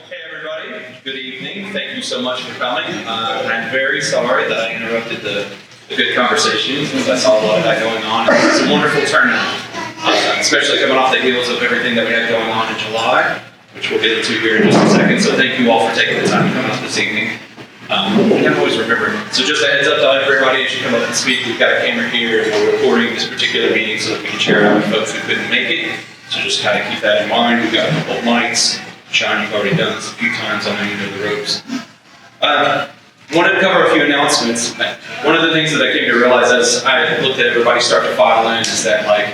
Hey everybody, good evening. Thank you so much for coming. I'm very sorry that I interrupted the good conversation because I saw a lot of that going on. It's a wonderful turnout, especially coming off the heels of everything that we had going on in July, which we'll get into here in just a second. So thank you all for taking the time to come out this evening. I can always remember. So just a heads up to everybody as you come up and speak, we've got a camera here and we're recording this particular meeting so that we can share it out with folks who couldn't make it. So just kind of keep that in mind. We've got a couple of mics. Shaun, you've already done this a few times. I know you know the ropes. Wanted to cover a few announcements. One of the things that I came to realize as I looked at everybody start to file in is that like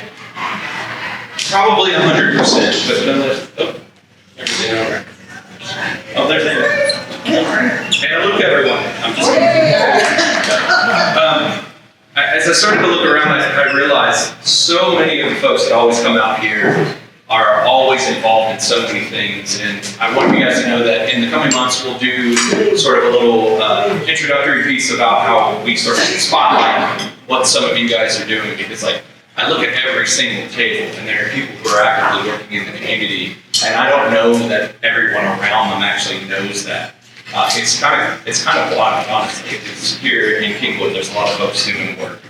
probably 100%, but everything over. Oh, there's Amy. Hey, look everyone. I'm just kidding. As I started to look around, I realized so many of the folks that always come out here are always involved in so many things, and I want you guys to know that in the coming months we'll do sort of a little introductory piece about how we sort of spotlight what some of you guys are doing, because like I look at every single table and there are people who are actively working in the community, and I don't know that everyone around them actually knows that. It's kind of wild, honestly, because here in Kingwood there's a lot of folks doing work.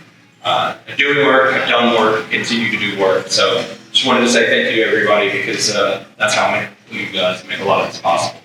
Doing work, have done work, continue to do work. So just wanted to say thank you to everybody because that's how you guys make a lot of this possible.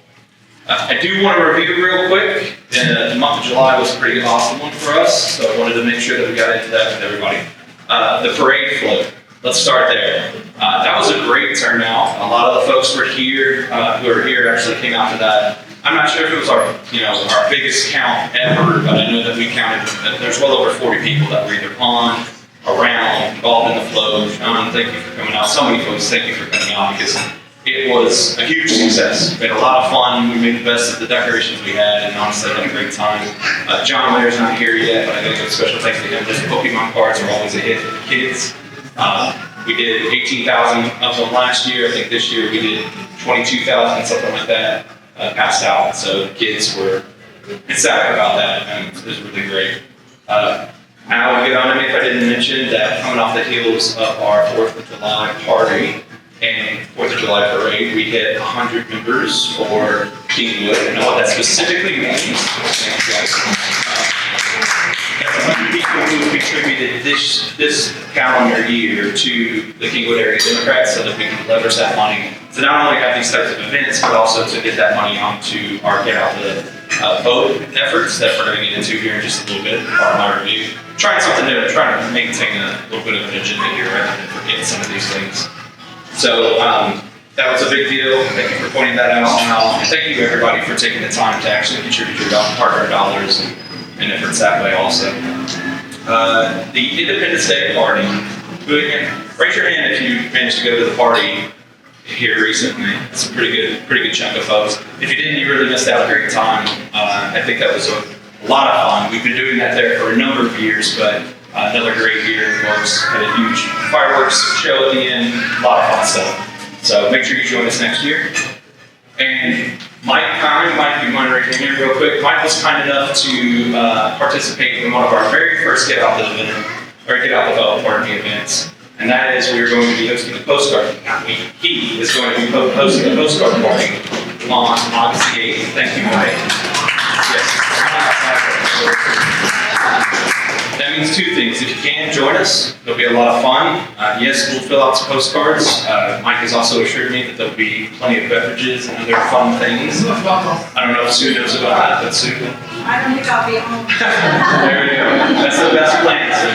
I do want to review real quick. The month of July was a pretty awesome one for us, so I wanted to make sure that we got into that with everybody. The parade float, let's start there. That was a great turnout. A lot of the folks were here, who are here actually came out to that. I'm not sure if it was our biggest count ever, but I know that we counted, there's well over 40 people that were either on, around, involved in the float. Shaun, thank you for coming out. So many folks, thank you for coming out because it was a huge success. We had a lot of fun. We made the best of the decorations we had, and honestly, had a great time. John Layer's not here yet, but I gotta give a special thanks to him. Those Pokemon cards are always a hit for the kids. We did 18,000 of them last year. I think this year we did 22,000, something like that. Passed out, so the kids were ecstatic about that, and it was really great. I would get on to me if I didn't mention that coming off the heels of our 4th of July party and 4th of July parade, we hit 100 members for Kingwood. I know what that specifically means. Thanks, guys. That's 100 people who contributed this calendar year to the Kingwood Area Democrats so that we can leverage that money to not only have these types of events, but also to get that money onto our Get Out the Vote efforts that we're going to get into here in just a little bit, part of my review. Trying something new, trying to maintain a little bit of an agenda here rather than forget some of these things. So that was a big deal. Thank you for pointing that out. And thank you everybody for taking the time to actually contribute your partner dollars and efforts that way also. The Independence Day party. Raise your hand if you managed to go to the party here recently. It's a pretty good chunk of folks. If you didn't, you really missed out a great time. I think that was a lot of fun. We've been doing that there for a number of years, but another great year. Folks had a huge fireworks show at the end, a lot of fun stuff. So make sure you join us next year. And Mike, you mind raising your hand real quick? Mike was kind enough to participate in one of our very first Get Out the Vote party events. And that is we are going to be hosting the postcard. He is going to be hosting the postcard party on August the 8th. Thank you, Mike. Yes. That means two things. If you can, join us. It'll be a lot of fun. Yes, we'll fill out some postcards. Mike has also assured me that there'll be plenty of beverages and other fun things. I don't know if Sue knows about that, but Sue. I don't think I'll be home. There we go. That's the best plan, Sue.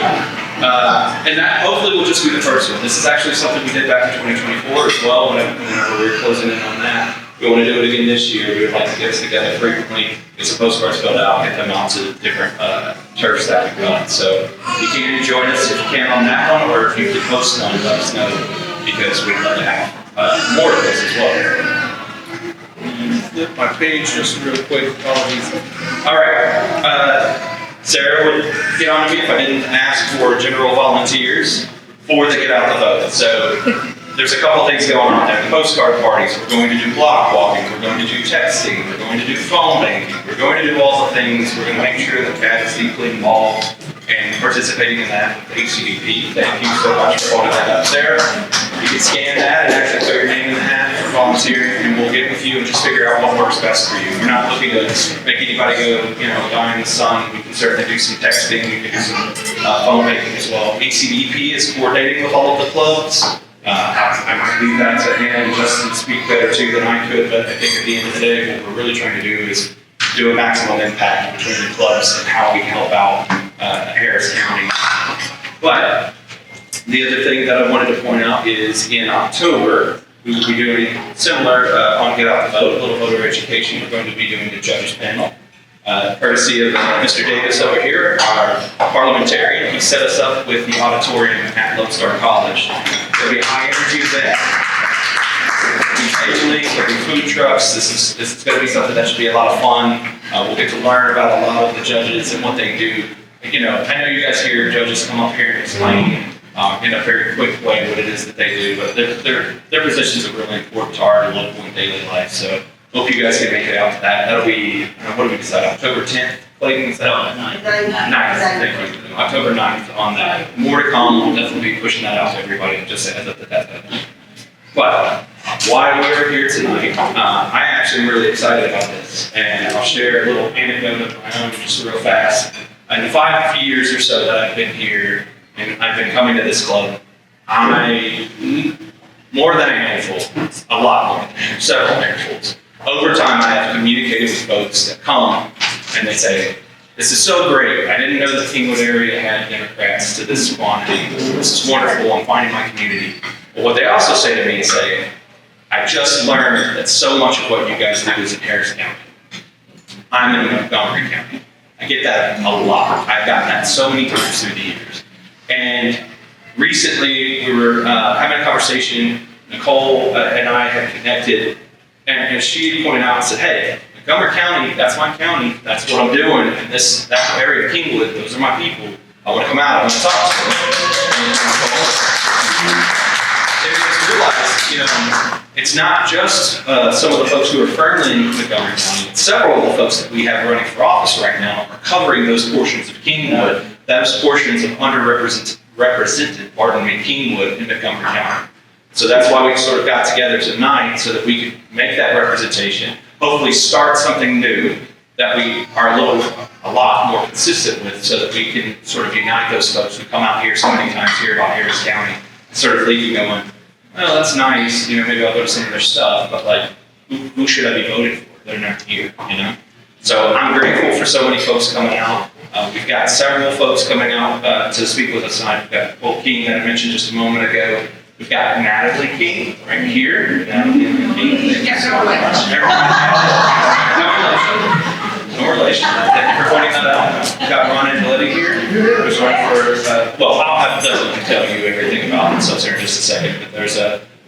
And that hopefully will just be the first one. This is actually something we did back in 2024 as well, whenever we were closing in on that. We want to do it again this year. We would like to get us together frequently, get some postcards filled out, get them out to different turfs that we've got. So you can join us if you can on that one, or if you can post one, let us know, because we'd love to have more of this as well. Flip my page just real quick. Apologies. All right. Sarah would get on to me if I didn't ask for general volunteers for the Get Out the Vote. So there's a couple things going on there. The postcard parties, we're going to do block walking, we're going to do texting, we're going to do phone banking, we're going to do all the things. We're going to make sure that Kat is deeply involved and participating in that with HCDP. Thank you so much for holding that up, Sarah. You can scan that and actually put your name in the hat for volunteering, and we'll get with you and just figure out what works best for you. We're not looking to make anybody go, die in the sun. We can certainly do some texting. We can do some phone banking as well. HCDP is coordinating with all of the clubs. I might leave that to him. Justin to speak better too than I could, but I think at the end of the day, what we're really trying to do is do a maximum impact between the clubs and how we help out Harris County. But the other thing that I wanted to point out is in October, we will be doing similar on Get Out the Vote, a little voter education. We're going to be doing the judges panel. Courtesy of Mr. Davis over here, our parliamentarian. He set us up with the auditorium at Lone Star College. There'll be a high energy event. There'll be food trucks. This is going to be something that should be a lot of fun. We'll get to learn about a lot of the judges and what they do. I know you guys hear judges come up here and explain in a very quick way what it is that they do, but their positions are really important to our local and daily life. So hope you guys can make it out to that. That'll be, what do we decide, October 10th? Clayton, is that on? 9th. Thank you. October 9th on that. More to come. We'll definitely be pushing that out to everybody just as of the death. But why we're here tonight, I actually am really excited about this. And I'll share a little anecdote of my own just real fast. In the 5 years or so that I've been here, and I've been coming to this club, more than a handful, a lot more, several handfuls. Over time, I have communicated with folks that come and they say, this is so great. I didn't know the Kingwood area had Democrats to this quantity. This is wonderful. I'm finding my community. But what they also say to me is, I just learned that so much of what you guys do is in Harris County. I'm in Montgomery County. I get that a lot. I've gotten that so many times through the years. And recently, we were having a conversation. Nicole and I had connected, and she pointed out and said, hey, Montgomery County, that's my county, that's what I'm doing, and that area of Kingwood, those are my people. I want to come out, I want to talk to them. Realize, it's not just some of the folks who are firmly in Montgomery County. Several of the folks that we have running for office right now are covering those portions of Kingwood, those portions of underrepresented, Kingwood in Montgomery County. So that's why we sort of got together tonight so that we could make that representation, hopefully start something new that we are a lot more consistent with, so that we can sort of unite those folks who come out here so many times here about Harris County, sort of leaving going, well, that's nice, maybe I'll go to some of their stuff, but who should I be voting for? They're not here, So I'm grateful for so many folks coming out. We've got several folks coming out to speak with us tonight. We've got Nicole King that I mentioned just a moment ago. We've got Natalie King right here. Natalie King. No relation. Thank you for pointing that out. We've got Angeletti here, who's running for, I'll have Doug tell you everything about themselves here in just a second, but there's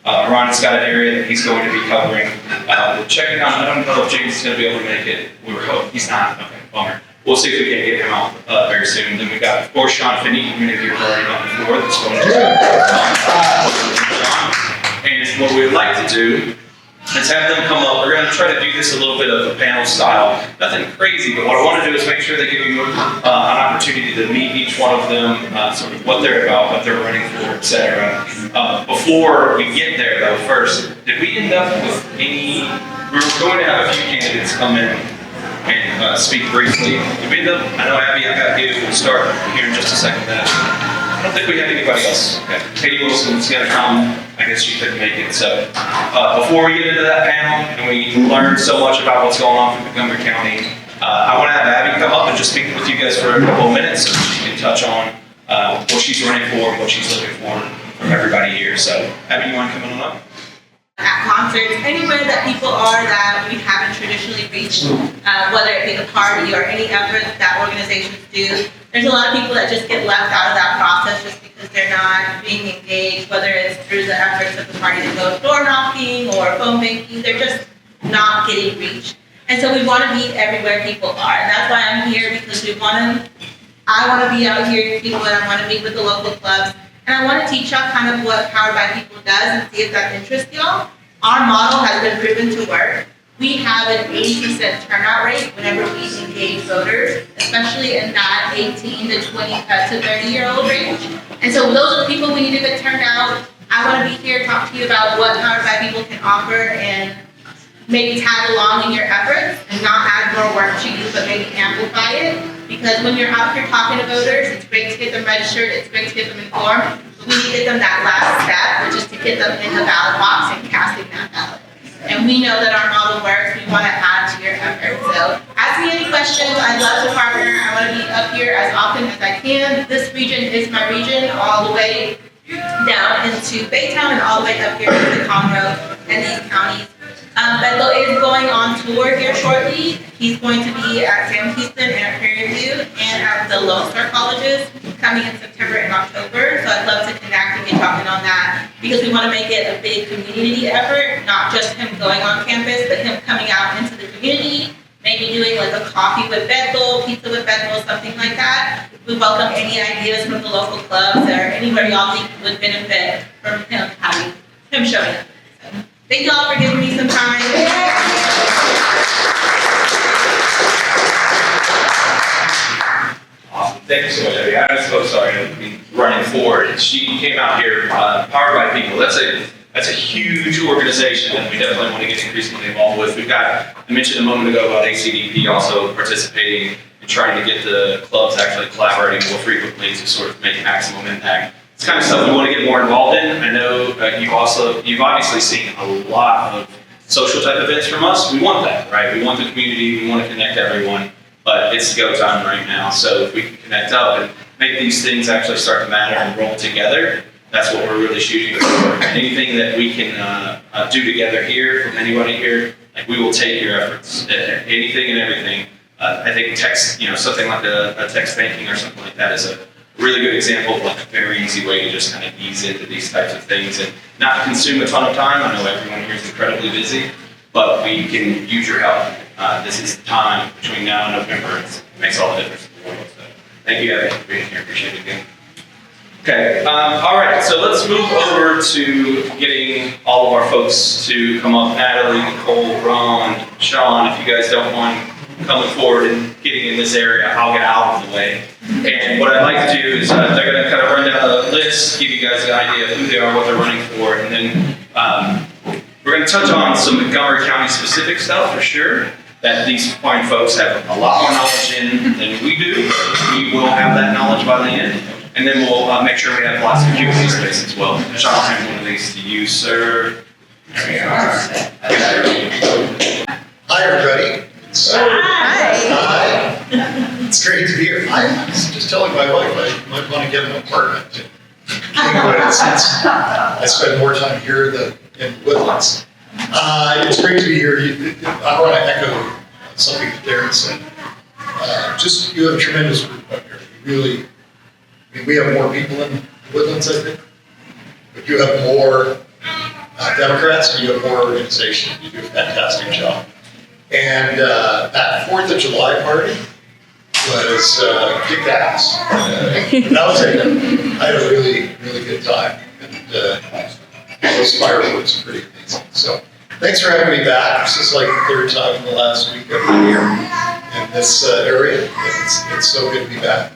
Ron's got an area that he's going to be covering. We're checking on, I don't know if James is going to be able to make it. We were hoping he's not. Okay, bummer. We'll see if we can get him out very soon. Then we've got, of course, Shaun Finnie, many of you have already met before, that's going to And what we'd like to do is have them come up. We're going to try to do this a little bit of a panel style. Nothing crazy, but what I want to do is make sure they give you an opportunity to meet each one of them, sort of what they're about, what they're running for, etc. Before we get there, though, first, did we end up with we were going to have a few candidates come in and speak briefly. Did we end up, I know Abby, I got you. We'll start here in just a second. I don't think we have anybody else. Okay. Katie Wilson's going to come. I guess she couldn't make it. So before we get into that panel and we learn so much about what's going on in Montgomery County, I want to have Abby come up and just speak with you guys for a couple of minutes so she can touch on what she's running for and what she's looking for from everybody here. So Abby, you want to come on up? At concerts, anywhere that people are that we haven't traditionally reached, whether it be the party or any effort that organizations do, there's a lot of people that just get left out of that process just because they're not being engaged, whether it's through the efforts of the party to go door knocking or phone banking, they're just not getting reached. And so we want to meet everywhere people are. And that's why I'm here, because I want to be out here in Kingwood, I want to meet with the local clubs. And I want to teach y'all kind of what Powered by People does and see if that interests y'all. Our model has been proven to work. We have an 80% turnout rate whenever we engage voters, especially in that 18 to 20 to 30-year-old range. And so those are the people we need to get turned out. I want to be here, talk to you about what Powered by People can offer and maybe tag along in your efforts and not add more work to you, but maybe amplify it. Because when you're out here talking to voters, it's great to get them registered, it's great to get them informed, but we need to get them that last step, which is to get them in the ballot box and casting that ballot. And we know that our model works, we want to add to your effort. So ask me any questions, I'd love to partner, I want to be up here as often as I can. This region is my region, all the way down into Baytown and all the way up here to Conroe and these counties. Beto is going on tour here shortly. He's going to be at Sam Houston and at Prairie View and at the Lone Star colleges coming in September and October. So I'd love to connect and get talking on that because we want to make it a big community effort, not just him going on campus, but him coming out into the community, maybe doing like a coffee with Beto, pizza with Beto, something like that. We welcome any ideas from the local clubs or anywhere y'all think would benefit from him showing up. Thank you all for giving me some time. Awesome. Thank you so much, Abby. I'm so sorry to be running forward. She came out here, Powered by People. That's a huge organization that we definitely want to get increasingly involved with. We've got, I mentioned a moment ago about ACDP also participating and trying to get the clubs actually collaborating more frequently to sort of make maximum impact. It's kind of stuff we want to get more involved in. I know you've obviously seen a lot of social type events from us. We want that, right? We want the community, we want to connect everyone, but it's go time right now. So if we can connect up and make these things actually start to matter and roll together, that's what we're really shooting for. Anything that we can do together here from anybody here, like we will take your efforts, anything and everything. I think text, something like a text banking or something like that is a really good example of like a very easy way to just kind of ease into these types of things and not consume a ton of time. I know everyone here is incredibly busy, but we can use your help. This is the time between now and November. It makes all the difference in the world. So thank you, Abby, for being here. Appreciate it again. Okay, all right, so let's move over to getting all of our folks to come up. Natalie, Nicole, Ron, Shaun, if you guys don't mind coming forward and getting in this area, I'll get out of the way. And what I'd like to do is they're going to kind of run down the list, give you guys an idea of who they are, what they're running for, and then we're going to touch on some Montgomery County specific stuff for sure that these fine folks have a lot more knowledge in than we do. We will have that knowledge by the end, and then we'll make sure we have lots of Q&A space as well. Shaun, I'll hand one of these to you, sir. There we are. Hi, everybody. Hi. It's great to be here. I was just telling my wife I might want to get an apartment in Kingwood since I spend more time here than in Woodlands. It's great to be here. I want to echo something that Darren said. You have a tremendous group up here. We have more people in Woodlands, I think, but you have more Democrats and you have more organization. You do a fantastic job. And that 4th of July party was kick ass. I had a really, really good time. And those fireworks are pretty amazing. So thanks for having me back. This is like the 3rd time in the last week I've been here in this area. It's so good to be back.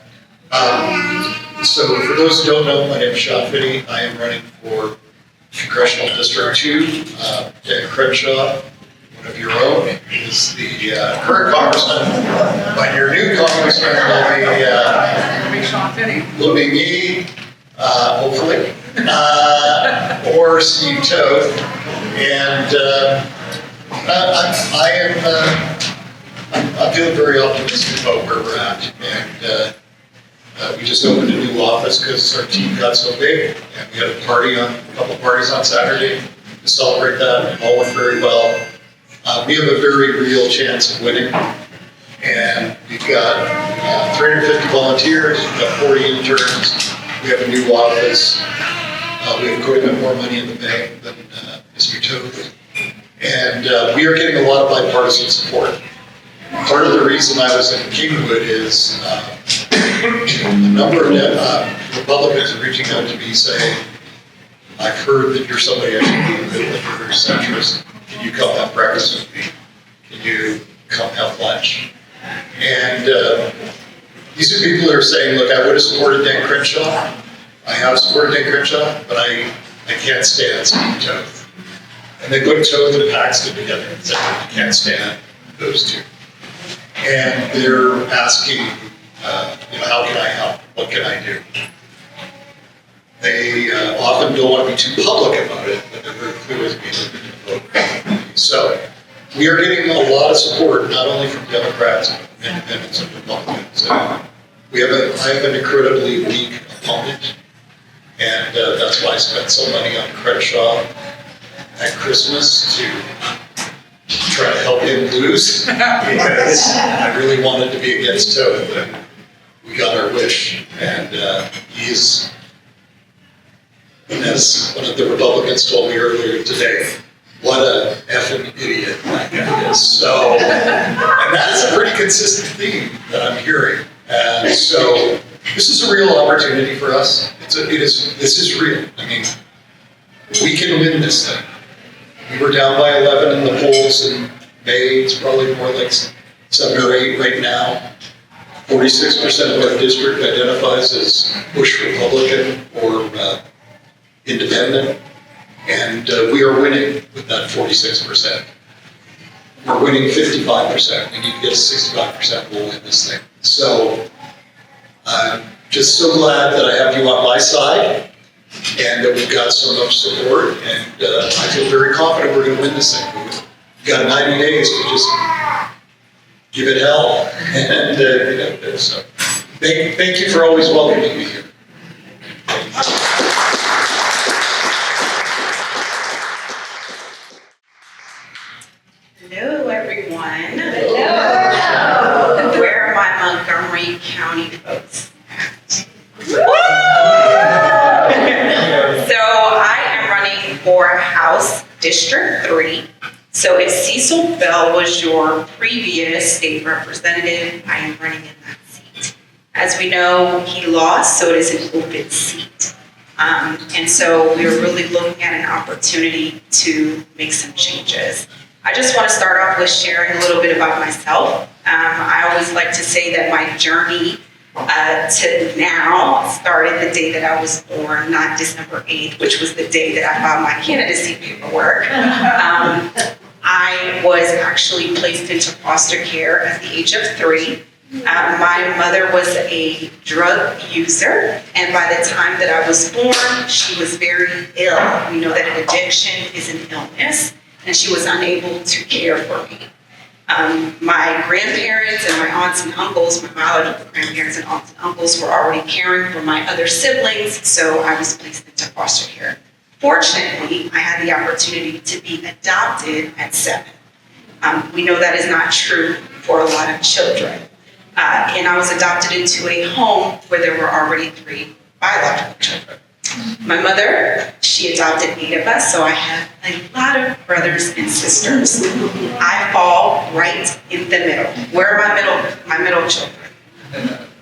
So for those who don't know, my name is Shaun Finnie. I am running for Congressional District 2. Dan Crenshaw, one of your own, is the current congressman, but your new congressman will be me, hopefully, or Steve Toth, and I'm feeling very optimistic about where we're at, and we just opened a new office because our team got so big, and we had a couple parties on Saturday to celebrate that, and all went very well. We have a very real chance of winning, and we've got 350 volunteers, we've got 40 interns, we have a new office, we have quite a bit more money in the bank than Mr. Toth, and we are getting a lot of bipartisan support. Part of the reason I was in Kingwood is a number of Republicans are reaching out to me saying, I've heard that you're somebody I should be with, that you're very centrist. Can you come have breakfast with me? Can you come have lunch? And these are people that are saying, look, I would have supported Dan Crenshaw. I have supported Dan Crenshaw, but I I can't stand saying Toth. And they put Toth and Paxton together and said, I can't stand those two. And they're asking, how can I help? What can I do? They often don't want to be too public about it, but they're very clear with me that they're going to vote. So we are getting a lot of support, not only from Democrats, but from independents and Republicans. I have an incredibly weak opponent, and that's why I spent so money on Crenshaw at Christmas to try to help him lose, because I really wanted to be against Toth, and we got our wish. And he's, as one of the Republicans told me earlier today, what a effing idiot that guy is. So, and that is a pretty consistent theme that I'm hearing. And so this is a real opportunity for us. This is real. I mean, we can win this thing. We were down by 11 in the polls in May. It's probably more like 7 or 8 right now. 46% of our district identifies as Bush Republican or independent. And we are winning with that 46%. We're winning 55%. We need to get to 65%. We'll win this thing. So I'm just so glad that I have you on my side and that we've got so much support. And I feel very confident we're going to win this thing. We've got 90 days to just give it hell. And so thank you for always welcoming me here. Hello, everyone. Hello. Where are my Montgomery County folks at? So I am running for House District 3. So if Cecil Bell was your previous state representative, I am running in that seat. As we know, he lost, so it is an open seat. And so we're really looking at an opportunity to make some changes. I just want to start off with sharing a little bit about myself. I always like to say that my journey to now started the day that I was born, not December 8th, which was the day that I filed my candidacy paperwork. I was actually placed into foster care at the age of 3. My mother was a drug user, and by the time that I was born, she was very ill. We know that an addiction is an illness, and she was unable to care for me. My grandparents and my aunts and uncles, my biological grandparents and aunts and uncles were already caring for my other siblings, so I was placed into foster care. Fortunately, I had the opportunity to be adopted at 7. We know that is not true for a lot of children. And I was adopted into a home where there were already 3 biological children. My mother, she adopted 8 of us, so I have a lot of brothers and sisters. I fall right in the middle. Where are my middle children?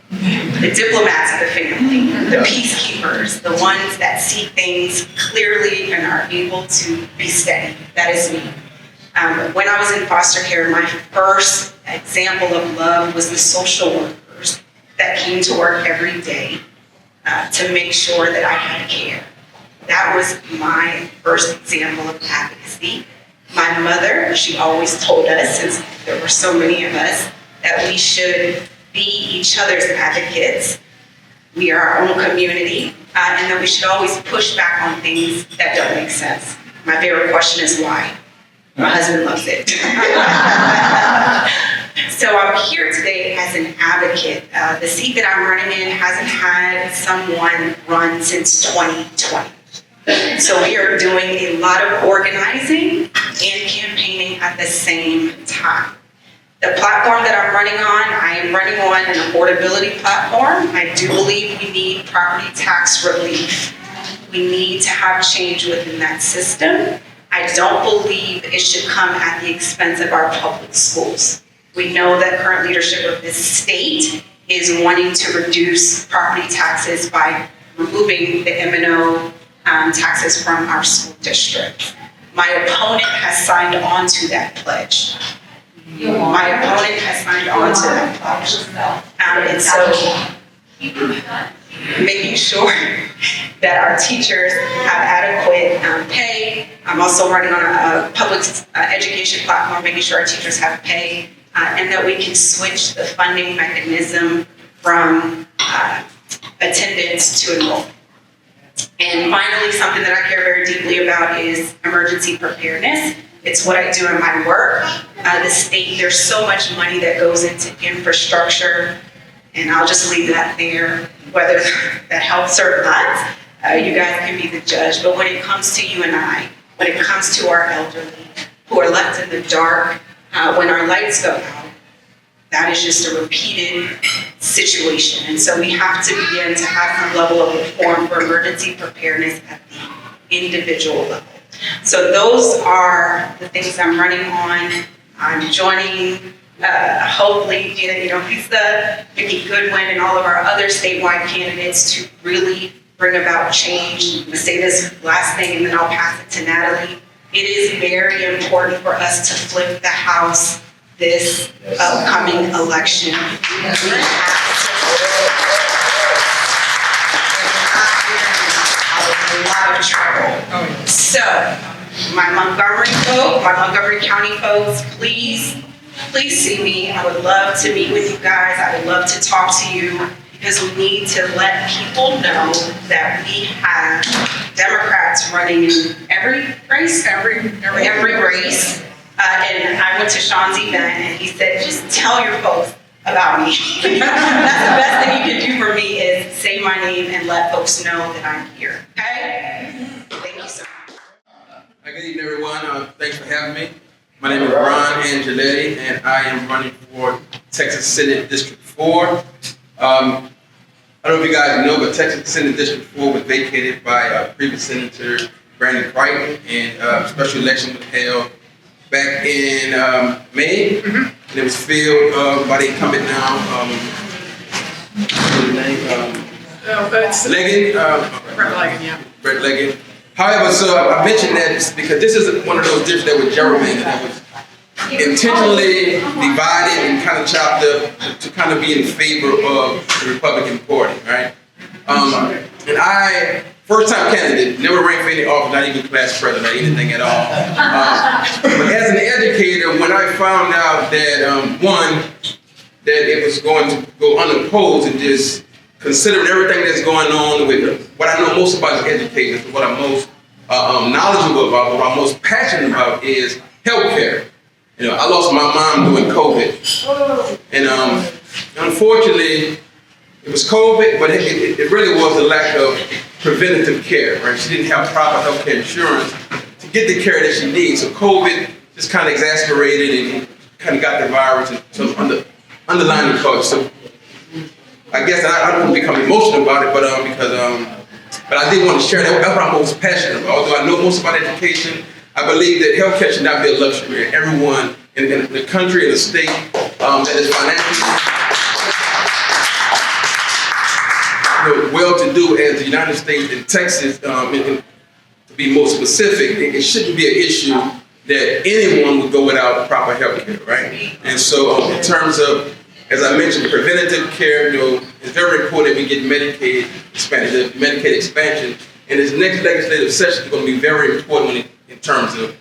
The diplomats of the family, the peacekeepers, the ones that see things clearly and are able to be steady. That is me. When I was in foster care, my first example of love was the social workers that came to work every day to make sure that I had care. That was my first example of advocacy. My mother, she always told us, since there were so many of us, that we should be each other's advocates. We are our own community, and that we should always push back on things that don't make sense. My favorite question is why? My husband loves it. So I'm here today as an advocate. The seat that I'm running in hasn't had someone run since 2020. So we are doing a lot of organizing and campaigning at the same time. The platform that I'm running on, I am running on an affordability platform. I do believe we need property tax relief. We need to have change within that system. I don't believe it should come at the expense of our public schools. We know that current leadership of this state is wanting to reduce property taxes by removing the M&O taxes from our school district. My opponent has signed on to that pledge. My opponent has signed on to that pledge. And so making sure that our teachers have adequate pay. I'm also running on a public education platform, making sure our teachers have pay, and that we can switch the funding mechanism from attendance to enrollment. And finally, something that I care very deeply about is emergency preparedness. It's what I do in my work. The state, there's so much money that goes into infrastructure, and I'll just leave that there, whether that helps or not. You guys can be the judge, but when it comes to you and I, when it comes to our elderly who are left in the dark, when our lights go out, that is just a repeated situation. And so we have to begin to have some level of reform for emergency preparedness at the individual level. So those are the things I'm running on. I'm joining, hopefully, Lisa, Vicki Goodwin, and all of our other statewide candidates to really bring about change. I'm going to say this last thing and then I'll pass it to Natalie. It is very important for us to flip the House this upcoming election. We have to a lot of trouble. So, my Montgomery County folks, please see me. I would love to meet with you guys. I would love to talk to you because we need to let people know that we have Democrats running in every race. And I went to Shaun's event and he said, just tell your folks about me. That's the best thing you can do for me is say my name and let folks know that I'm here, okay? Thank you so much. Good evening, everyone. Thanks for having me. My name is Ron Angeletti, and I am running for Texas Senate District 4. I don't know if you guys know, but Texas Senate District 4 was vacated by previous Senator Brandon Crichton, and a special election was held back in May. And it was filled by the incumbent now, Brett Leggett. However, so I mentioned that because this is one of those districts that was gerrymandered, that was intentionally divided and kind of chopped up to kind of be in favor of the Republican Party, right? And I, first time candidate, never ran for any office, not even class president or anything at all. But as an educator, when I found out that, that it was going to go unopposed and just considering everything that's going on with what I know most about is education, what I'm most knowledgeable about, what I'm most passionate about is healthcare. I lost my mom during COVID. And unfortunately, it was COVID, but it really was the lack of preventative care, right? She didn't have proper healthcare insurance to get the care that she needs. So COVID just kind of exacerbated and kind of got the virus and some underlying causes. So I guess I don't want to become emotional about it, but I did want to share that. That's what I'm most passionate about. Although I know most about education, I believe that healthcare should not be a luxury. Everyone in the country and the state that is financially well-to-do as the United States and Texas, to be more specific, it shouldn't be an issue that anyone would go without proper health care, right? And so in terms of, as I mentioned, preventative care, it's very important that we get Medicaid expansion. And this next legislative session is going to be very important in terms of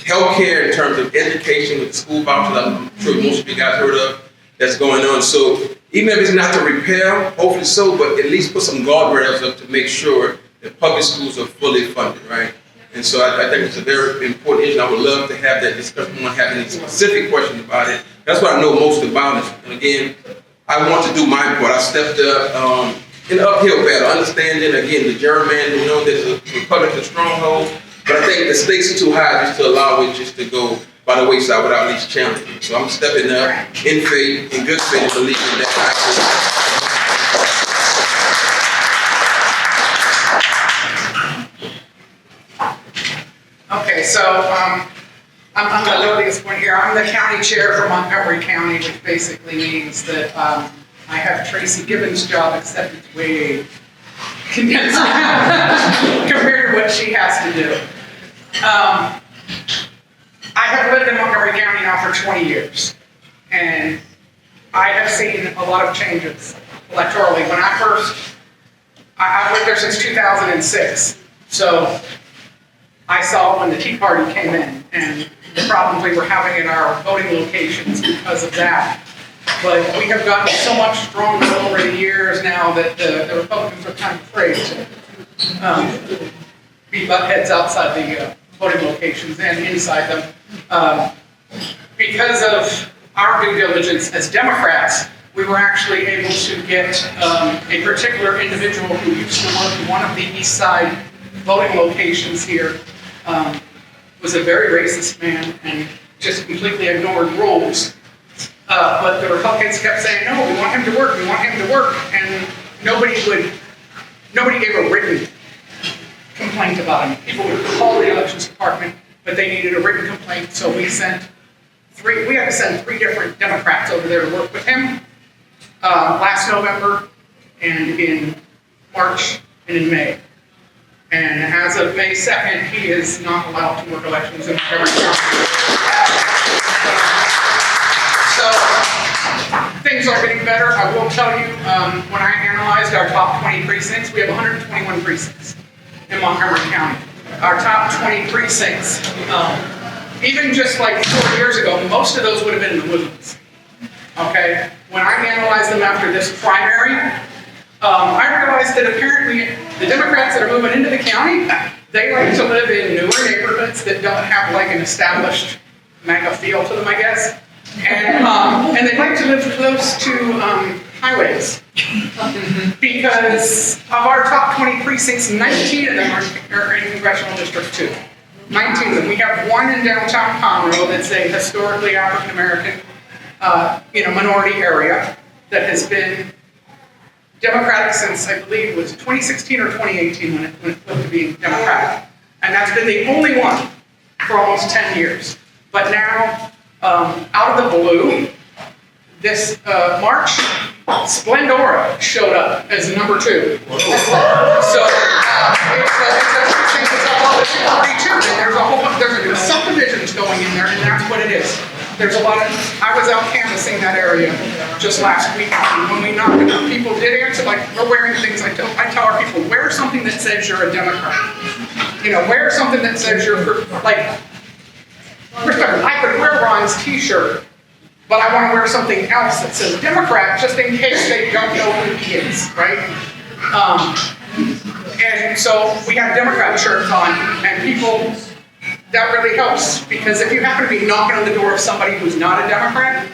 health care, in terms of education with the school vouchers, I'm sure most of you guys heard of, that's going on. So even if it's not to repair, hopefully so, but at least put some guardrails up to make sure that public schools are fully funded, right? And so I think it's a very important issue. I would love to have that discussion. I don't have any specific questions about it. That's what I know most about it. And again, I want to do my part. I stepped up in the uphill battle, understanding, again, the gerrymandering, there's a Republican stronghold, but I think the stakes are too high just to allow it just to go by the wayside without at least challenging. So I'm stepping up in faith, in good faith, and believing that Okay, so I'm the lowliest point here. I'm the county chair for Montgomery County, which basically means that I have Tracy Gibbons' job, except it's way condensed compared to what she has to do. I have lived in Montgomery County now for 20 years, and I have seen a lot of changes electorally. When I first I've lived there since 2006. So I saw when the Tea Party came in and the problems we were having in our voting locations because of that. But we have gotten so much stronger over the years now that the Republicans are kind of afraid to be butt heads outside the voting locations and inside them. Because of our due diligence as Democrats, we were actually able to get a particular individual who used to work in one of the east side voting locations here, was a very racist man and just completely ignored rules. But the Republicans kept saying, no, we want him to work, we want him to work, and nobody gave a written complaint about him. People would call the elections department, but they needed a written complaint, so we had to send 3 different Democrats over there to work with him last November, and in March, and in May. And as of May 2nd, he is not allowed to work elections in Montgomery County. So things are getting better. I will tell you, when I analyzed our top 20 precincts, we have 121 precincts in Montgomery County. Our top 20 precincts, even just like 4 years ago, most of those would have been in the Woodlands. Okay? When I analyzed them after this primary, I realized that apparently the Democrats that are moving into the county, they like to live in newer neighborhoods that don't have like an established mega feel to them, I guess. And they like to live close to highways. Because of our top 20 precincts, 19 of them are in Congressional District 2. 19 of them. We have one in downtown Conroe that's a historically African American minority area that has been Democratic since, I believe, it was 2016 or 2018 when it flipped to being Democratic. And that's been the only one for almost 10 years. But now, out of the blue, this March, Splendora showed up as number 2. So it's a precinct that's up to 42, and there's subdivisions going in there, and that's what it is. There's a lot of, I was out canvassing that area just last week, and when we knocked it up, people did answer, like, we're wearing things, I tell our people, wear something that says you're a Democrat. Wear something that says you're, like, I could wear Ron's t-shirt, but I want to wear something else that says Democrat, just in case they don't know who he is, right? And so we have Democrat shirts on, and people, that really helps, because if you happen to be knocking on the door of somebody who's not a Democrat,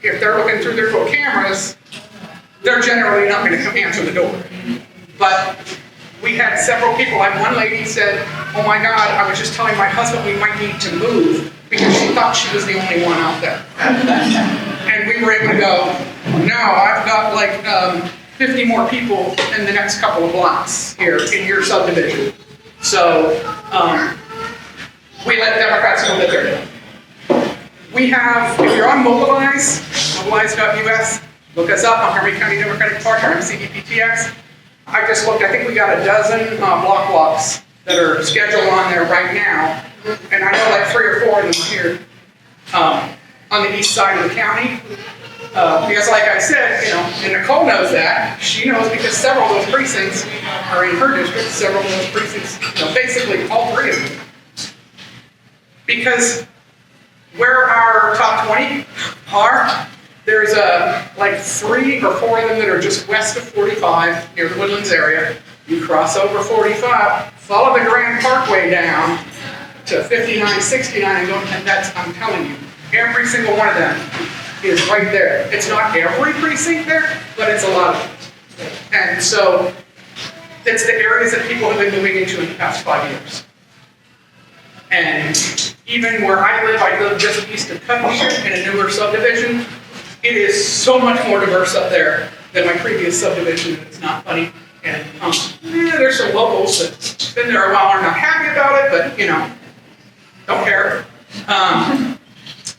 if they're looking through their little cameras, they're generally not going to come answer the door. But we had several people, like one lady said, oh my God, I was just telling my husband we might need to move, because she thought she was the only one out there. And we were able to go, no, I've got like 50 more people in the next couple of blocks here in your subdivision. So we let Democrats know that they're doing. We have, if you're on Mobilize, mobilize.us, look us up, Montgomery County Democratic Party, or MCDPTX. I just looked, I think we got a dozen block walks that are scheduled on there right now. And I know like 3 or 4 of them are here on the east side of the county. Because like I said, and Nicole knows that. She knows because several of those precincts are in her district, several of those precincts, basically all 3 of them. Because where our top 20 are, there's like 3 or 4 of them that are just west of 45 near the Woodlands area. You cross over 45, follow the Grand Parkway down to 59, 69, and that's, I'm telling you, every single one of them is right there. It's not every precinct there, but it's a lot of them. And so it's the areas that people have been moving into in the past 5 years. And even where I live just east of Cuttingship in a newer subdivision. It is so much more diverse up there than my previous subdivision. It's not funny. And there's some locals that been there a while are not happy about it, but don't care.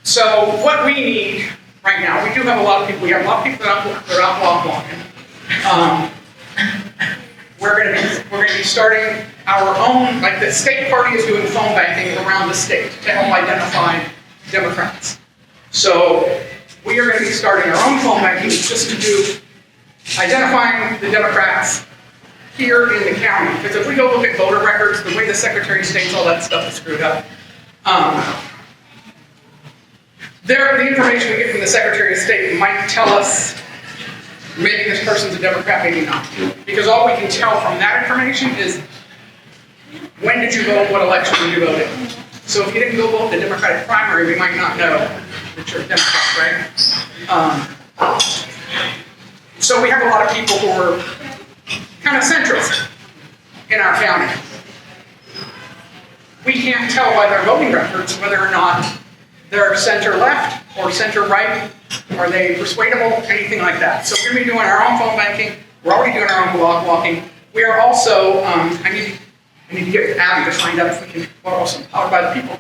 So what we need right now, we do have a lot of people. We have a lot of people that are out block walking. We're going to be starting our own, like the state party is doing phone banking around the state to help identify Democrats. So we are going to be starting our own phone banking just to do identifying the Democrats here in the county, because if we go look at voter records, the way the Secretary of State's, all that stuff is screwed up. The information we get from the Secretary of State might tell us maybe this person's a Democrat, maybe not. Because all we can tell from that information is when did you vote, what election did you vote in. So if you didn't go vote the Democratic primary, we might not know that you're a Democrat, right? So we have a lot of people who are kind of centrist in our county. We can't tell by their voting records whether or not they're center left or center right. Are they persuadable? Anything like that. So we're going to be doing our own phone banking. We're already doing our own block walking. We are also, I need to get Abi to find out if we can borrow some power by the people.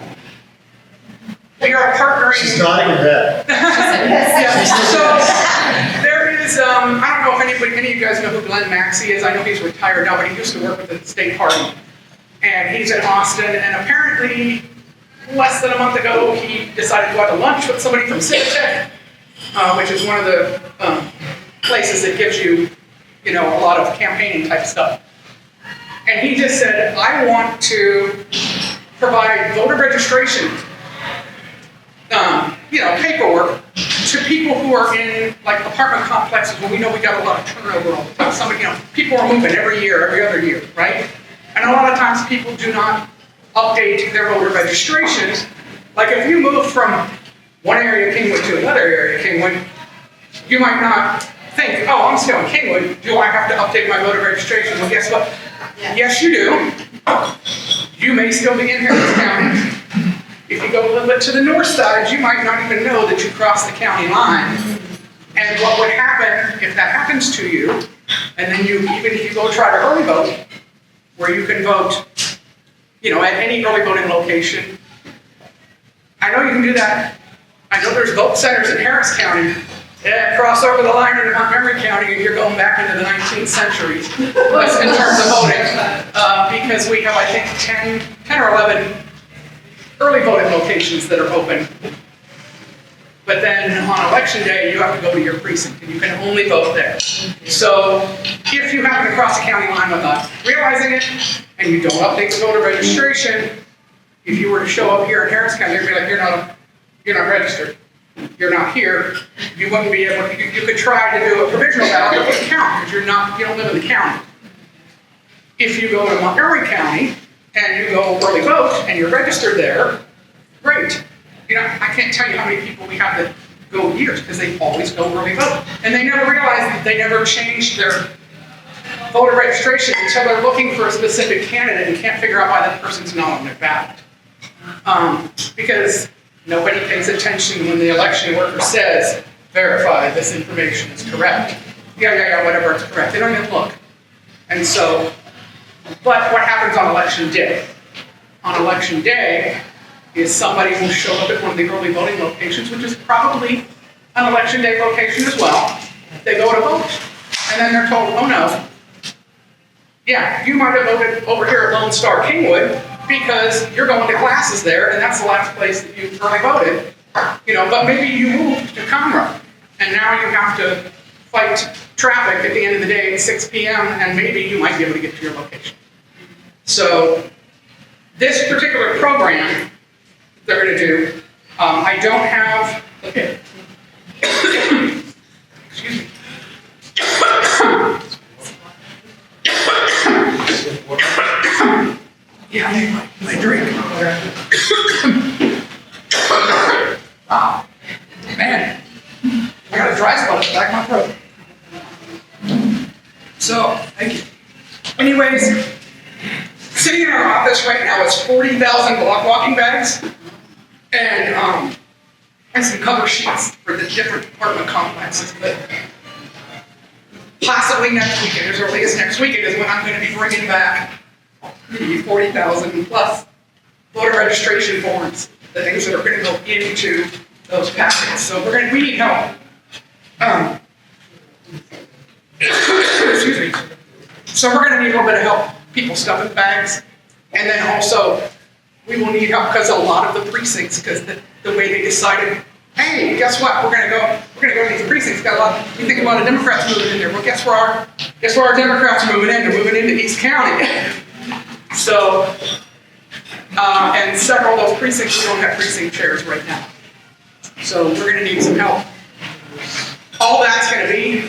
We are partnering. She's nodding her head. Yeah. So there is, I don't know if any of you guys know who Glenn Maxey is. I know he's retired now, but he used to work with the state party. And he's in Austin, and apparently less than a month ago, he decided to go out to lunch with somebody from Civitech, which is one of the places that gives you, a lot of campaigning type stuff. And he just said, I want to provide voter registration, paperwork to people who are in like apartment complexes where we know we got a lot of turnover all the time. People are moving every year, every other year, right? And a lot of times people do not update their voter registrations. Like if you move from one area of Kingwood to another area of Kingwood, you might not think, oh, I'm still in Kingwood, do I have to update my voter registration? Well, guess what? Yes, you do. You may still be in Harris County. If you go a little bit to the north side, you might not even know that you crossed the county line. And what would happen if that happens to you, and then even if you go try to early vote, where you can vote, at any early voting location. I know you can do that. I know there's vote centers in Harris County. Cross over the line into Montgomery County and you're going back into the 19th century in terms of voting. Because we have, I think, 10 or 11 early voting locations that are open. But then on election day, you have to go to your precinct and you can only vote there. So if you happen to cross the county line without realizing it, and you don't update the voter registration, if you were to show up here in Harris County, they'd be like, you're not registered. You're not here. You wouldn't be able to, you could try to do a provisional ballot, but it wouldn't count because you don't live in the county. If you go to Montgomery County and you go early vote and you're registered there, great. I can't tell you how many people we have that go years because they always go early vote. And they never realize that they never changed their voter registration until they're looking for a specific candidate and can't figure out why that person's not on their ballot. Because nobody pays attention when the election worker says, verify this information is correct. Yeah, whatever, it's correct. They don't even look. And so, but what happens on election day? On election day is somebody will show up at one of the early voting locations, which is probably an election day location as well. They go to vote, and then they're told, oh no, yeah, you might have voted over here at Lone Star Kingwood because you're going to classes there, and that's the last place that you early voted. But maybe you moved to Conroe, and now you have to fight traffic at the end of the day at 6 p.m., and maybe you might be able to get to your location. So this particular program they're going to do, I don't have, okay. Excuse me. Yeah, I need my drink. Wow, man, I got a dry spot at the back of my throat. So, thank you. Anyways, sitting in our office right now is 40,000 block walking bags and some cover sheets for the different apartment complexes. But possibly next weekend, as early as next weekend, is when I'm going to be bringing back the 40,000 plus voter registration forms, the things that are going to go into those packets. So we need help. Excuse me. So we're going to need a little bit of help people stuffing bags. And then also, we will need help because a lot of the precincts, because the way they decided hey, guess what? We're gonna go to these precincts. We think a lot of Democrats moving in there. Well, guess where our Democrats are moving in? They're moving into East County. So, and several of those precincts, we don't have precinct chairs right now. So we're gonna need some help. All that's gonna be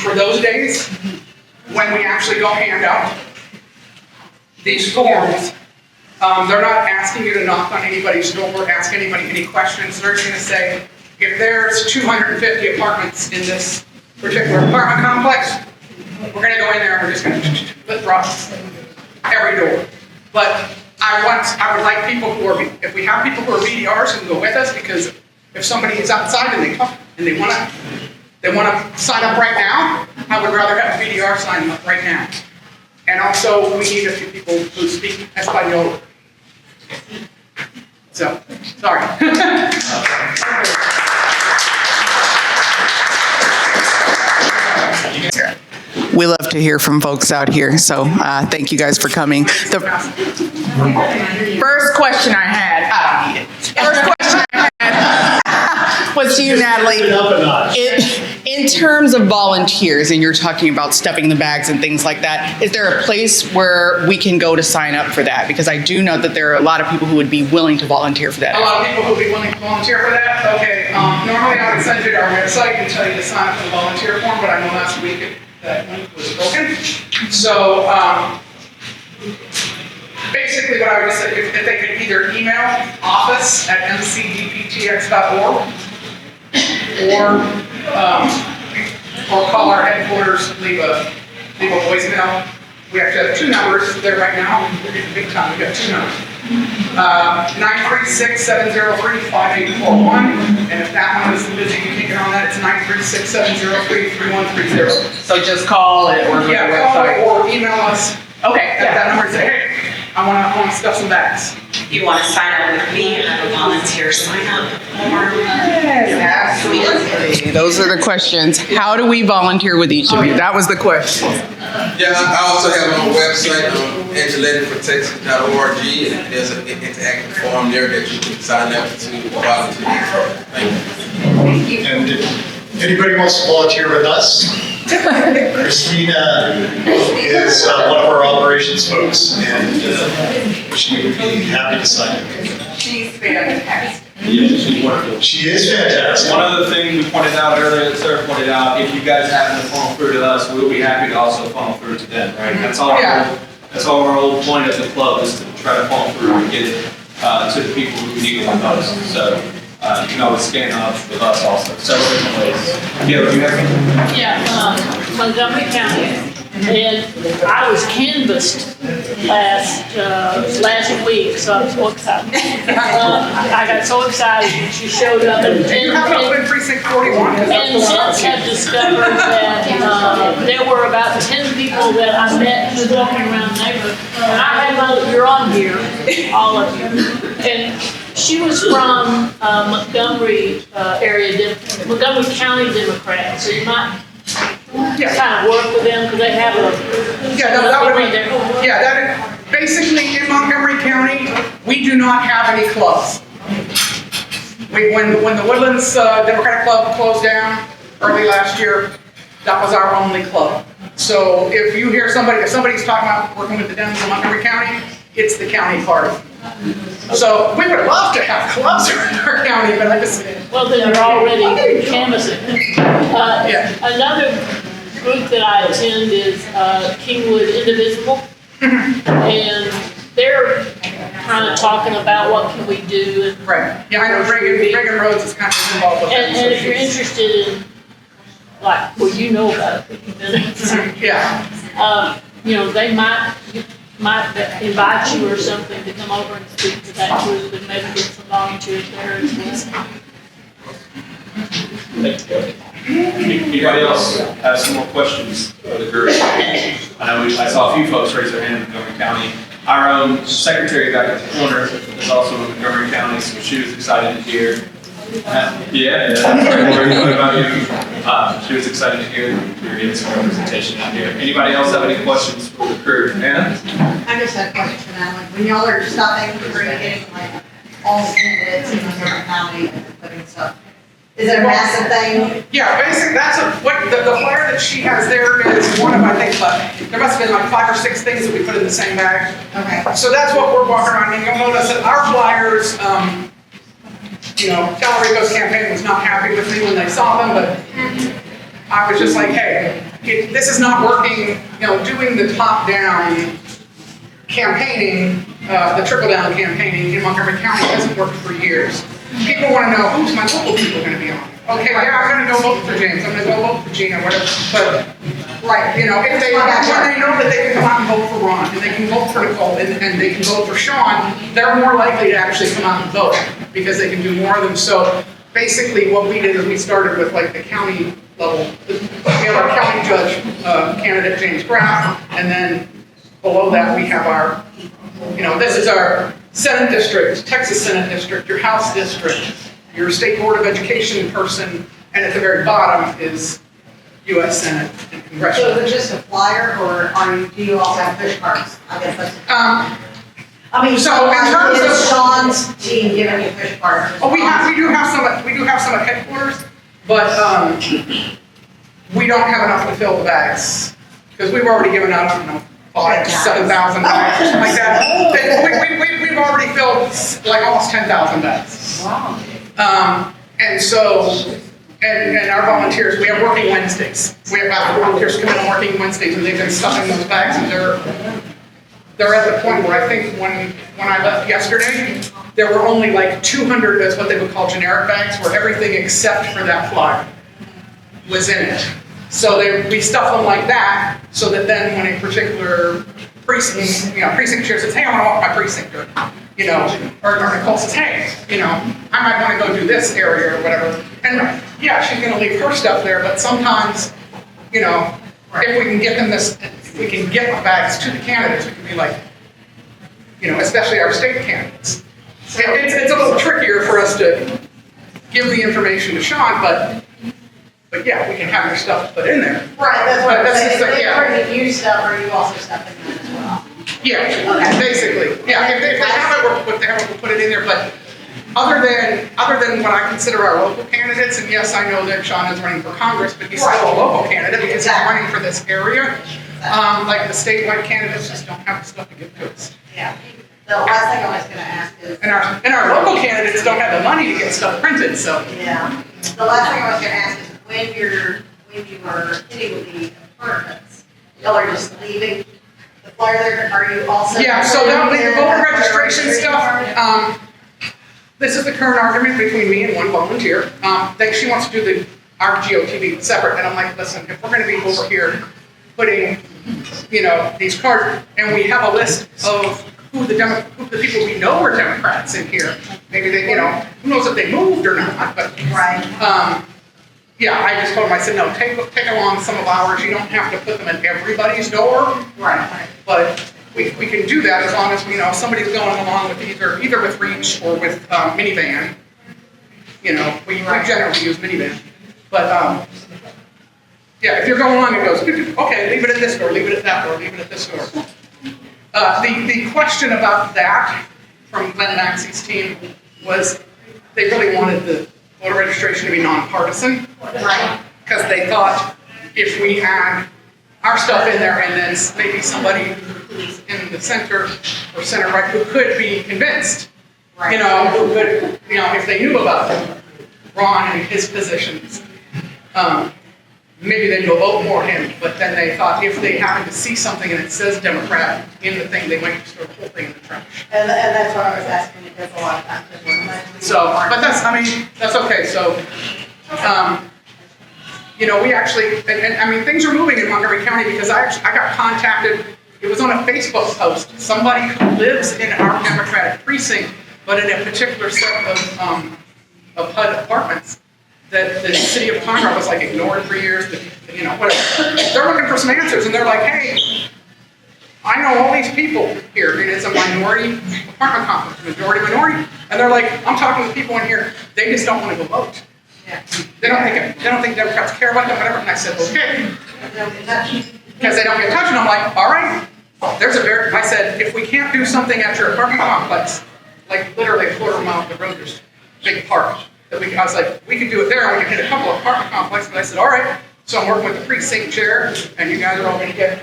for those days when we actually go hand out these forms. They're not asking you to knock on anybody's door, ask anybody any questions. They're just gonna say, if there's 250 apartments in this particular apartment complex, we're gonna go in there and we're just gonna put drops every door. But I would like people who are, if we have people who are BDRs who can go with us, because if somebody is outside and they wanna sign up right now, I would rather have a BDR sign up right now. And also, we need a few people who speak Espanol. So, sorry. We love to hear from folks out here, so thank you guys for coming. The first question I had, I don't need it. First question I had was to you, Natalie. In terms of volunteers, and you're talking about stuffing the bags and things like that, is there a place where we can go to sign up for that? Because I do know that there are a lot of people who would be willing to volunteer for that. A lot of people who would be willing to volunteer for that? Okay, normally I would send you to our website and tell you to sign up for the volunteer form, but I know last week that link was broken. So, basically what I would say, if they could either email office@mcdptx.org or call our headquarters, leave a voicemail. We actually have two numbers there right now. We're getting big time. We've got two numbers. 936-703-5841. And if that one is busy, you can get on that. It's 936-703-3130. So just call it or go to the website. Call or email us. Okay. At that number and say, hey, I want to stuff some bags. You want to sign up with me, have a volunteer sign up form. Absolutely. Those are the questions. How do we volunteer with each of you? That was the question. Yeah, I also have my own website, Angeletti.org, and there's an interactive form there that you can sign up to volunteer. Thank you. And if anybody wants to volunteer with us, Christina is one of our operations folks, and she would be happy to sign up. She's fantastic. Yeah, she's wonderful. She is fantastic. One other thing we pointed out earlier, that Sarah pointed out, if you guys happen to funnel through to us, we'll be happy to also funnel through to them, right? That's all. Yeah. That's all our whole point of the club is to try to funnel through and get it to the people who need it the most. So you can always scan up with us also. Several different ways. Yeah, do you have anything? Yeah, Montgomery County, and I was canvassed last week, so I'm so excited. I got so excited when she showed up, and How about in precinct 41? and since have discovered that there were about 10 people that I met who were walking around the neighborhood, and I had know that you're on here, all of you, and she was from Montgomery Montgomery County Democrat, so you might kind of work with them because they have a. Yeah, no, that would be, basically in Montgomery County, we do not have any clubs. When the Woodlands Democratic Club closed down early last year, that was our only club. So if you hear if somebody's talking about working with the Dems in Montgomery County, it's the county party. So we would love to have clubs in our county, but I just. Well, then you're already canvassing. Another group that I attend is Kingwood Indivisible. And they're kind of talking about what can we do. And, right. Yeah, I know Reagan Rhodes is kind of involved with that. And if you're interested in, like, well, you know about it. Yeah. They might invite you or something to come over and speak to that group and maybe get some volunteers there as well. Anybody else have some more questions for the group? I know I saw a few folks raise their hand in Montgomery County. Our own secretary back at the corner is also in Montgomery County, so she was excited to hear. What about you? She was excited to hear your some representation out here. Anybody else have any questions for the crew? Anna? I just had a question for that. Like, when y'all are stopping, are you getting like all the candidates in Montgomery County and putting stuff Is it a massive thing? Yeah, basically, the flyer that she has there is one of, I think, there must have been like 5 or 6 things that we put in the same bag. Okay. So that's what we're walking around, and you'll notice that our flyers, Talarico's campaign was not happy with me when they saw them, but I was just like, hey, this is not working, doing the top-down campaigning, the trickle-down campaigning in Montgomery County hasn't worked for years. People want to know, who's my local people going to be on? Okay, yeah, I'm going to go vote for James, I'm going to go vote for Gina, whatever, but, right, if when they know that they can come out and vote for Ron, and they can vote for Nicole, and they can vote for Shaun, they're more likely to actually come out and vote, because they can do more of them. So basically what we did is we started with like the county level. We have our county judge candidate, James Graff, and then below that we have our, this is our Senate district, Texas Senate district, your House district, your State Board of Education person, and at the very bottom is U.S. Senate and So Congressional. is it just a flyer, or do you also have push cards? I guess that's. So in terms of Shaun's team giving you push cards. Oh, we do have some at headquarters, but we don't have enough to fill the bags because we've already given out, I don't know, 7,000 bags or something like that. We've already filled like almost 10,000 bags. Wow. And so, and our volunteers, we have working Wednesdays. We have volunteers come in on working Wednesdays, and they've been stuffing those bags, and they're at the point where I think when I left yesterday, there were only like 200, that's what they would call generic bags, where everything except for that flyer was in it. So we stuff them like that, so that then when a particular precinct chair says, hey, I want to walk my precinct, or Nicole says, hey, I might want to go do this area or whatever. And yeah, she's going to leave her stuff there, but sometimes, if we can get them if we can get the bags to the candidates, we can be like, especially our state candidates. It's a little trickier for us to give the information to Shaun, but yeah, we can have your stuff put in there. Right, that's what I'm saying. If they yeah. bring you stuff, or you also stuff in there as well. Yeah, basically. Yeah, if they have it, we'll put it in there, but other than what I consider our local candidates, and yes, I know that Shaun is running for Congress, but he's still a local candidate because he's running for this area. Like the statewide candidates just don't have the stuff to give to us. Yeah. The last thing I was gonna ask is. And our local candidates don't have the money to get stuff printed, so. Yeah. The last thing I was gonna ask is when you were hitting the apartments, y'all are just leaving the flyer there, are you also? Yeah, so the voter registration stuff, this is the current argument between me and one volunteer. She wants to do our GOTV separate, and I'm like, listen, if we're gonna be over here putting, these cards, and we have a list of who the people we know are Democrats in here, maybe they, who knows if they moved or not, but. Right. Yeah, I just told him, I said, no, take along some of ours, you don't have to put them in everybody's door. Right. But we can do that as long as, somebody's going along with either with Reach or with minivan. We generally use minivan. But, yeah, if you're going along, it goes, okay, leave it at this door, leave it at that door, leave it at this door. The question about that from Glenn Maxey's team was they really wanted the voter registration to be nonpartisan. Right. Because they thought if we had our stuff in there and then maybe somebody who's in the center or center right who could be convinced, Right. who could, if they knew about Ron and his positions, maybe they'd go vote for him. But then they thought if they happened to see something and it says Democrat in the thing, they might just throw the whole thing in the trash. And that's what I was asking, because a lot of times. So, but that's okay. So, we actually, and things are moving in Montgomery County because I got contacted. It was on a Facebook post. Somebody who lives in our Democratic precinct, but in a particular set of HUD apartments, that the city of Conroe was like ignored for years. Whatever. They're looking for some answers, and they're like, hey, I know all these people here, and it's a minority apartment complex, majority minority, and they're like, I'm talking to people in here, they just don't want to go vote. Yeah. They don't think Democrats care about them, whatever. And I said, okay, because they don't get touched. And I'm like, all right. I said, if we can't do something at your apartment complex, like literally a quarter mile up the road, there's a big park. that I was like, we could do it there, and we could hit a couple of apartment complexes, but I said, all right. So I'm working with the precinct chair, and you guys are all gonna get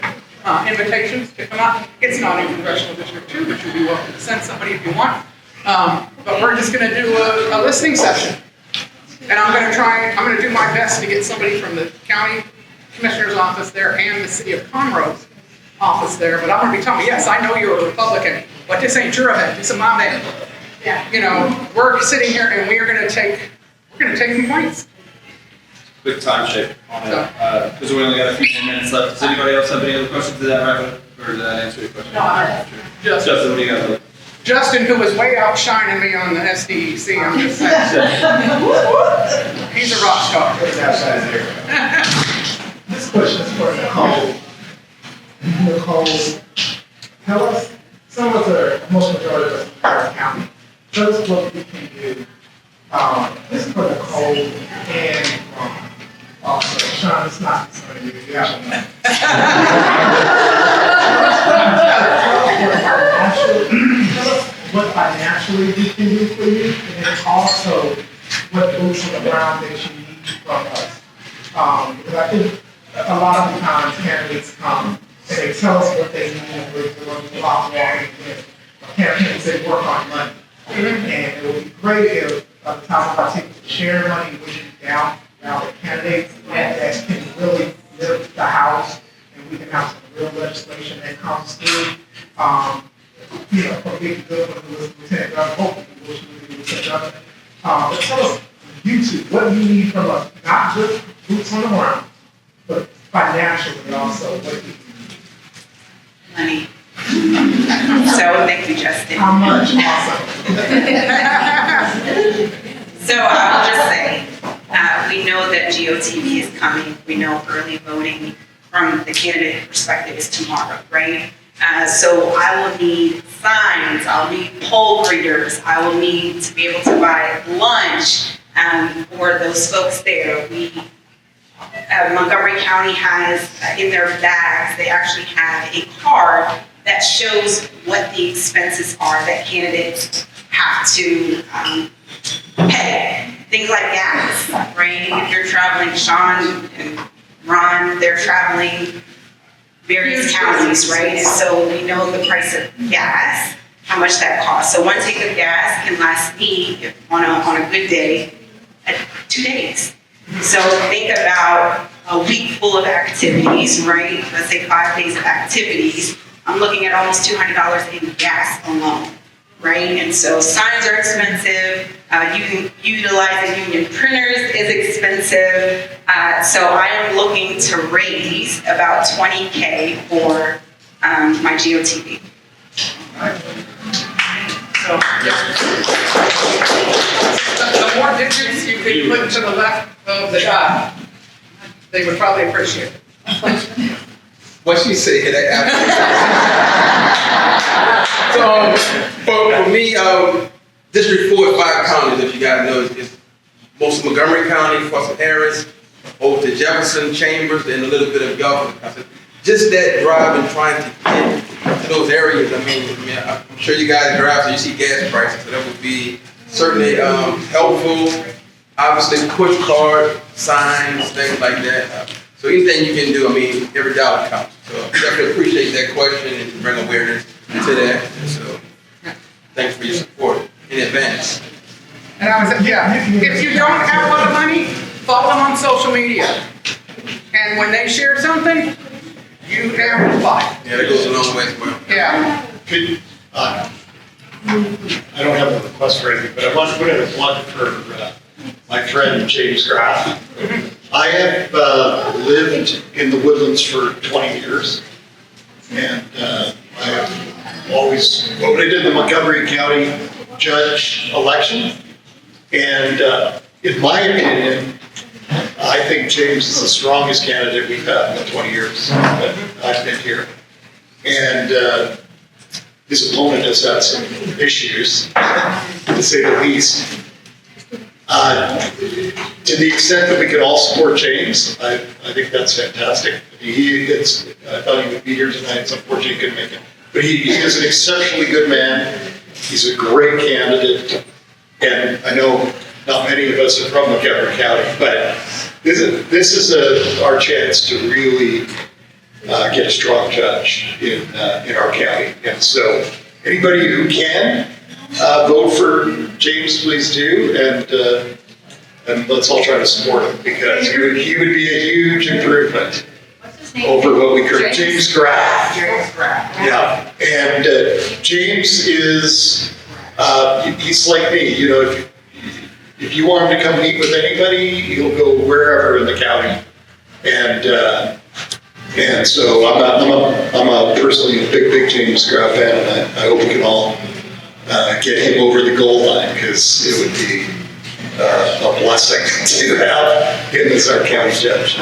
invitations to come out. It's not in Congressional District 2, but you'll be welcome to send somebody if you want. But we're just gonna do a listening session. And I'm gonna do my best to get somebody from the county commissioner's office there and the city of Conroe's office there, but I'm gonna be telling you, yes, I know you're a Republican, but this ain't your event, this is my event. Yeah. You know, we're sitting here and we're gonna take complaints. Quick time check on it, because we only got a few more minutes left. Does anybody else have any other questions to that, Rafa? Or did that answer your question? No, Justin, what do you got? Justin, who was way outshining me on the SDEC, I'm just saying. He's a rock star. This question is for Nicole. Nicole, tell us, some of us are, most majority of us in Harris County. Tell us what we can do. This is for Nicole and also Shaun, it's not concerning you. You have to know. Tell us what financially we can do for you, and then also what boots on the ground that you need from us. Because I think a lot of the times candidates come and they tell us what they need and we're going to walk walking in. Campaigns say work on money. And it would be great if by the time of our tickets to share money, we can down the candidates that can really lift the House and we can have some real legislation that comes through. You know, for big good for the Lieutenant Governor, hopefully we'll be Lieutenant Governor. But tell us, you two, what do you need from us? Not just boots on the ground, but financially also, what do you need? Money. So thank you, Justin. How much? Awesome. So I will just say, we know that GOTV is coming. We know early voting from the candidate perspective is tomorrow, right? So I will need signs, I'll need poll greeters, I will need to be able to buy lunch for those folks there. Montgomery County has in their bags, they actually have a card that shows what the expenses are that candidates have to pay. Things like gas, right? If you're traveling, Shaun and Ron, they're traveling various counties, right? And so we know the price of gas, how much that costs. So one tank of gas can last me, on a good day, 2 days. So think about a week full of activities, right? Let's say 5 days of activities. I'm looking at almost $200 in gas alone, right? And so signs are expensive. Utilizing union printers is expensive. So I am looking to raise about $20K for my GOTV. So, the more digits you could put to the left of the dot, they would probably appreciate it. What she said, so for me, District 4 and 5 counties, if you guys know, is most of Montgomery County, Foster Harris, over to Jefferson, Chambers, and a little bit of Gulf. Just that drive and trying to get to those areas. I mean, I'm sure you guys drive, so you see gas prices, so that would be certainly helpful. Obviously, push card, signs, things like that. So anything you can do, I mean, every dollar counts. So definitely appreciate that question and to bring awareness to that. So thanks for your support in advance. And I was like, yeah, if you don't have a lot of money, follow them on social media. And when they share something, you amplify. Yeah, that goes a long way as well. Yeah. I don't have a request for anything, but I want to put in a plug for my friend James Graff. I have lived in the Woodlands for 20 years, and I have always voted in the Montgomery County judge election. And in my opinion, I think James is the strongest candidate we've had in the 20 years that I've been here. And his opponent has had some issues, to say the least. To the extent that we can all support James, I think that's fantastic. I thought he would be here tonight, so unfortunately he couldn't make it. But he is an exceptionally good man. He's a great candidate. And I know not many of us are from Montgomery County, but this is our chance to really get a strong judge in our county. And so anybody who can vote for James, please do, and let's all try to support him, because he would be a huge improvement over what we could. James Graff. Yeah, and James is, he's like me, you know, if you want him to come meet with anybody, he'll go wherever in the county. And so I'm a personally a big James Graff fan, and I hope we can all get him over the goal line, because it would be a blessing to have him as our county judge.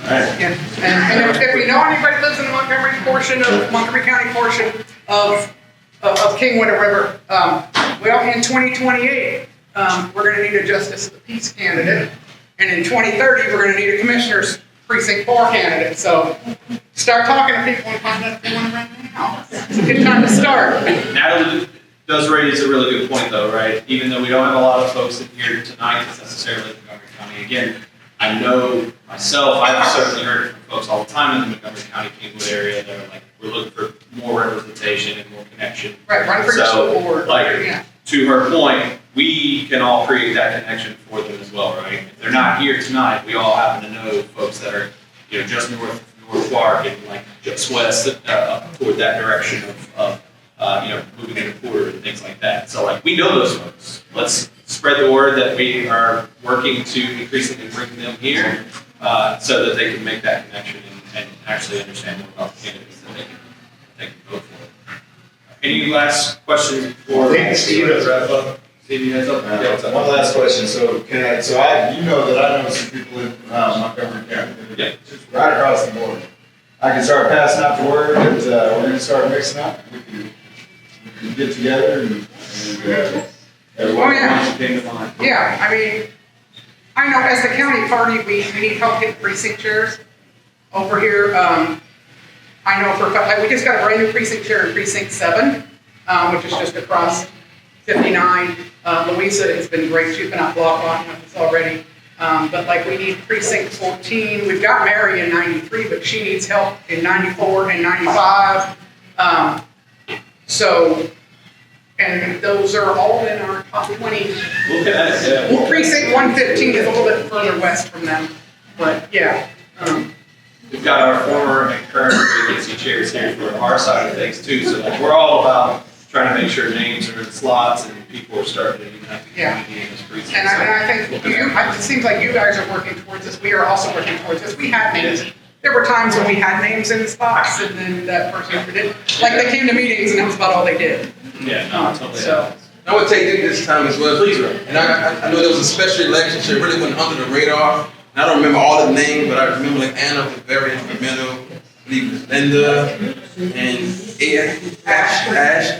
And if we know anybody lives in the Montgomery County portion of Kingwood River, well, in 2028, we're gonna need a Justice of the Peace candidate. And in 2030, we're gonna need a Commissioner's Precinct 4 candidate. So start talking to people and find out if they wanna run now. It's a good time to start. Natalie does raise a really good point though, right? Even though we don't have a lot of folks in here tonight that's necessarily in Montgomery County. Again, I know myself, I've certainly heard from folks all the time in the Montgomery County Kingwood area that are like, we're looking for more representation and more connection. Right, run for your school board. Like, to her point, we can all create that connection for them as well, right? If they're not here tonight, we all happen to know folks that are, you know, just north Clark and like just west up toward that direction of you know, moving into Porter and things like that. So like, we know those folks. Let's spread the word that we are working to increasingly bring them here so that they can make that connection and actually understand more about the candidates that they can vote for. Any last questions for Steve has wrap up. Steve, you guys up? One last question. So you know that I know some people in Montgomery County. Yeah. Just right across the border. I can start passing out the word that we're going to start mixing up. We can get together and everyone came to mind. Yeah, I mean, I know as the county party, we need help getting precinct chairs over here. I know for a fact, like, we just got a brand new precinct chair in precinct 7, which is just across 59. Louisa has been great. She's been out blocking us already. But like, we need precinct 14. We've got Mary in 93, but she needs help in 94 and 95. So, and those are all in our top 20. Well, precinct 115 is a little bit further west from them, but yeah. We've got our former and current vacancy chairs here for our side of things too. So like, we're all about trying to make sure names are in slots and people are starting to even have the community in this precinct. And I think it seems like you guys are working towards this. We are also working towards this. We had names. There were times when we had names in the spots, and then that person did. Like, they came to meetings and that was about all they did. Yeah, no, totally. So. I would take this time as well. Please, and I know there was a special election, so it really went under the radar. And I don't remember all the names, but I remember like Anna was very instrumental. I believe it was Linda and Ash,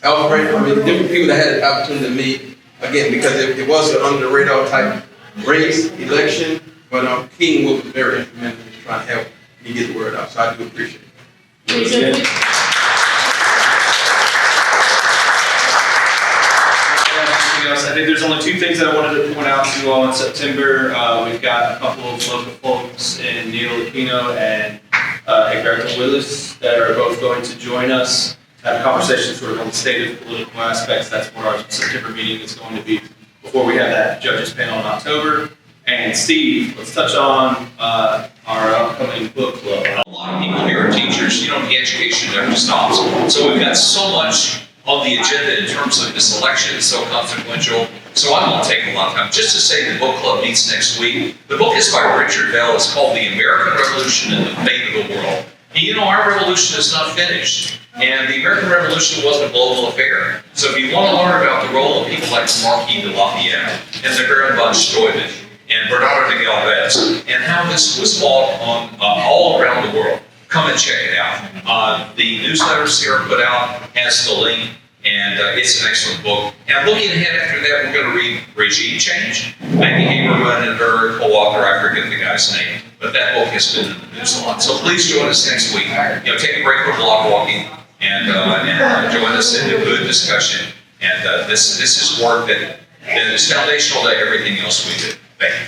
Alfred. I mean, different people that had the opportunity to meet. Again, because it was an under the radar type race election, but King was very instrumental in trying to help me get the word out. So I do appreciate it. I think there's only 2 things that I wanted to point out to you all in September. We've got a couple of local folks in Neil Aquino and Egberto Willis that are both going to join us, have a conversation sort of on the state of political aspects. That's what our September meeting is going to be before we have that judges panel in October. And Steve, let's touch on our upcoming book club. A lot of people here are teachers, you know, the education never stops. So we've got so much on the agenda in terms of this election, it's so consequential. So I won't take a lot of time. Just to say the book club meets next week. The book is by Richard Bell. It's called The American Revolution and the Fate of the World. And you know, our revolution is not finished. And the American Revolution wasn't a global affair. So if you want to learn about the role of people like Marquis de Lafayette and the Baron von Steuben and Bernardo de Galvez and how this was fought on all around the world, come and check it out. The newsletter Sarah put out has the link, and it's an excellent book. And looking ahead after that, we're going to read Regime Change. Maggie Haberman and her co-author, I forget the guy's name, but that book has been in the news a lot. So please join us next week. You know, take a break from block walking and join us in a good discussion And this is work that is foundational to everything else we do. Thank you.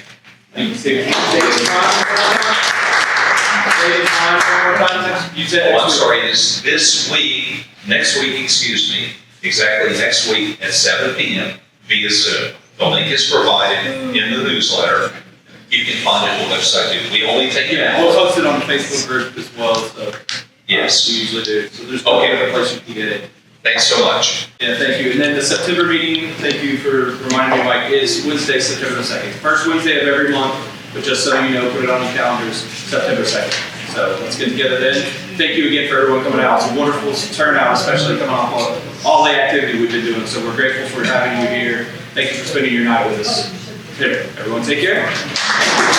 Thank you, Steve. You said Oh, I'm sorry, this week, next week, excuse me, exactly next week at 7 p.m. via Zoom. The link is provided in the newsletter. You can find it on the website too. We only take it Yeah, we'll out. post it on the Facebook group as well, so. Yes. We usually do, so there's no other place you can get it. Thanks so much. Yeah, thank you. And then the September meeting, thank you for reminding me, Mike, is Wednesday, September 2nd. First Wednesday of every month, but just so you know, put it on your calendars, September 2nd. So let's get together then. Thank you again for everyone coming out. It's a wonderful turnout, especially coming off of all the activity we've been doing. So we're grateful for having you here. Thank you for spending your night with us. Everyone take care.